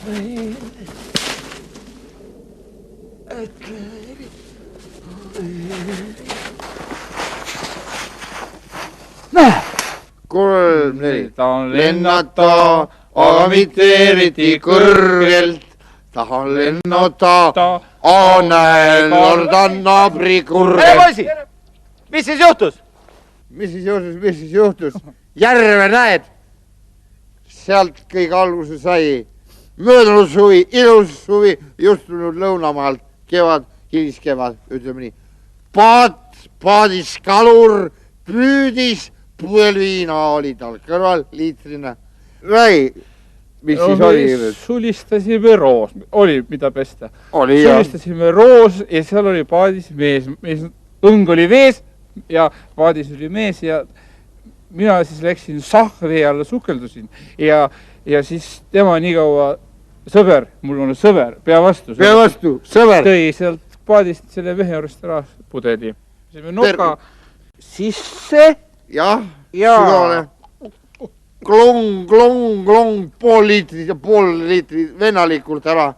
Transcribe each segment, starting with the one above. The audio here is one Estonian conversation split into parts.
Näe! 3, 4. Tahan Lennata, aga mitte eriti kõrgelt. Tahan lennata, näen, lordan naabri kurgelt. Poisid, mis siis juhtus? Mis siis juhtus? Järve näed? Sealt kõik alguse sai. Möödunud suvi, ilus suvi, just tulnud lõunamaalt. Kevad, hiliskevad, ütleme nii. Paadis kalur, püüdis, pudelviina oli tal kõrval liitrina. Räägi, mis siis oli? Sulistasime roos, oli mida pesta. Oli jah. Sulistasime roos ja seal oli paadis mees. Õng oli vees ja paadis oli mees ja mina siis läksin sahvee alla, sukeldusin ja siis tema nii kaua sõber, mul on sõber, pea vastu, sõber. Tõi sealt paadist selle mehe juurest ära pudeli. Sõime noka sisse. Jah, sügavale. Klong, pool liitrit vennalikult ära.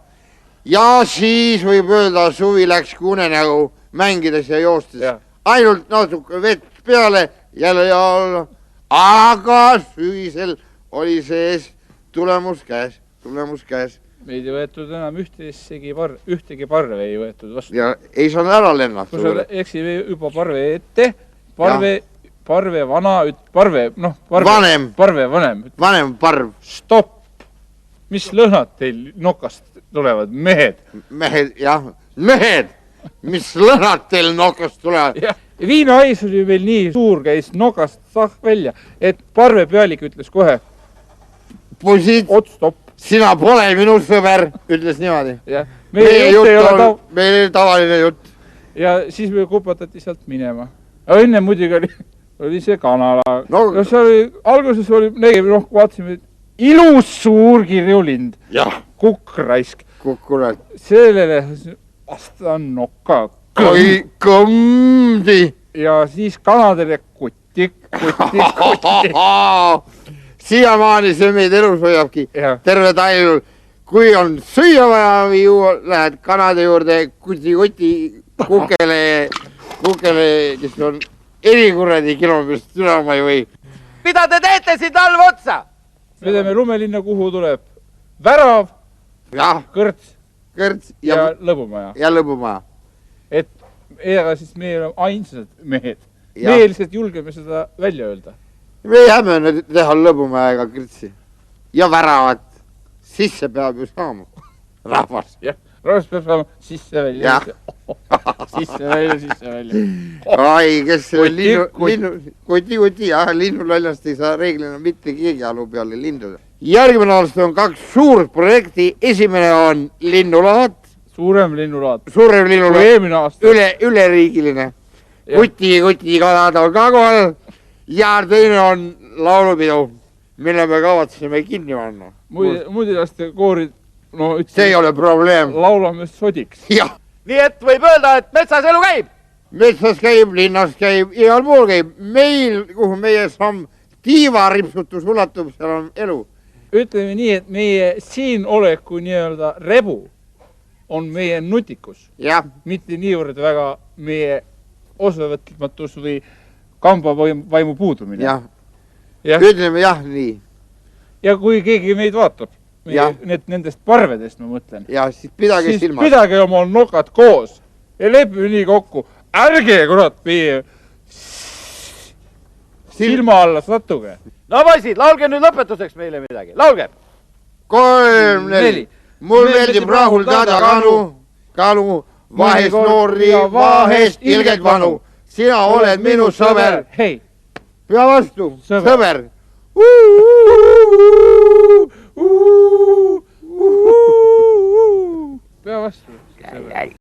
Ja siis võib öelda, suvi läks kui unenägu mängides ja joostes. Ja. Ainult natuke vett peale, jälle ja alla. Aga sügisel oli sees tulemus käes. Meid ei võetud enam ühtegi parve ei võetud vastu. Ja ei saanud ära lennata. Kui sa eksime juba parve ette, parve vanem. Stopp! Mis lõhnad teil nokast tulevad, mehed? Mehed! Mis lõhnad teil nokast tulevad? Viinahais oli meil nii suur, käis nokast sahk välja, et parve pealik ütles kohe. Poisid, stopp. Sina pole minu sõber, ütles niimoodi. Meil oli tavaline jutt. Ja siis me kupatati sealt minema. Enne muidugi oli see kanala. Alguses oli, vaatasime, ilus suur kirjulind. Kukkraisk. Sellele asta nokka. Kõmdi. Ja siis kanadele kutti. Siiamaani see meid elus hoiabki. Terve talv. Kui on süüa vaja või juua, lähed kanade juurde kuti kukele, kes on erikuradi kilometrist ülema ei või. Mida te teete siin talv otsa? Me teeme lumelinna, kuhu tuleb värav, kõrts ja lõbumaja. Et ega siis meil on ainsad mehed. Me lihtsalt julgeme seda välja öelda. Me ei hämene teha lõbumajaga kõrtsi. Ja väravat. Sisse peab ju saama. Rahvas. Rahvas peab saama sisse välja. Sisse välja. Ai, kes linnulollast ei saa reeglina mitte keegi alu peale linduda. Järgmine aasta on 2 suurt projekti. Esimene on linnulaat. Suurem linnulaat. Kui eelmine aasta. Üleriigiline. Kuti kanad on ka kohal. Ja teine on laulupidu, mille me kavatseme kinni panna. Muidilaste koorid, see ei ole probleem. Laulame sodiks. Nii et võib öelda, et metsas elu käib. Metsas käib, linnas käib, igal pool käib. Meil, kuhu meie samm tiivaripsutus ulatub, seal on elu. Ütleme nii, et meie siin oleku nii-öelda rebu on meie nutikus. Mitte niivõrd väga meie osavõtmatus või kamba vaimu puudumine. Ütleme nii. Ja kui keegi meid vaatab, nendest parvedest ma mõtlen, siis pidage silmas. Siis pidage oma nokad koos ja lepime nii kokku. Ärge, kurat, meie silma alla sattuge. No poisid, laulge nüüd lõpetuseks meile midagi. Laulge! 3, 4. Mul meeldib rahuldada kanu, vahest noori ja vahest ilged vanu. Sina oled minu sõber. Hei. Pea vastu, sõber. Pea vastu, sõber.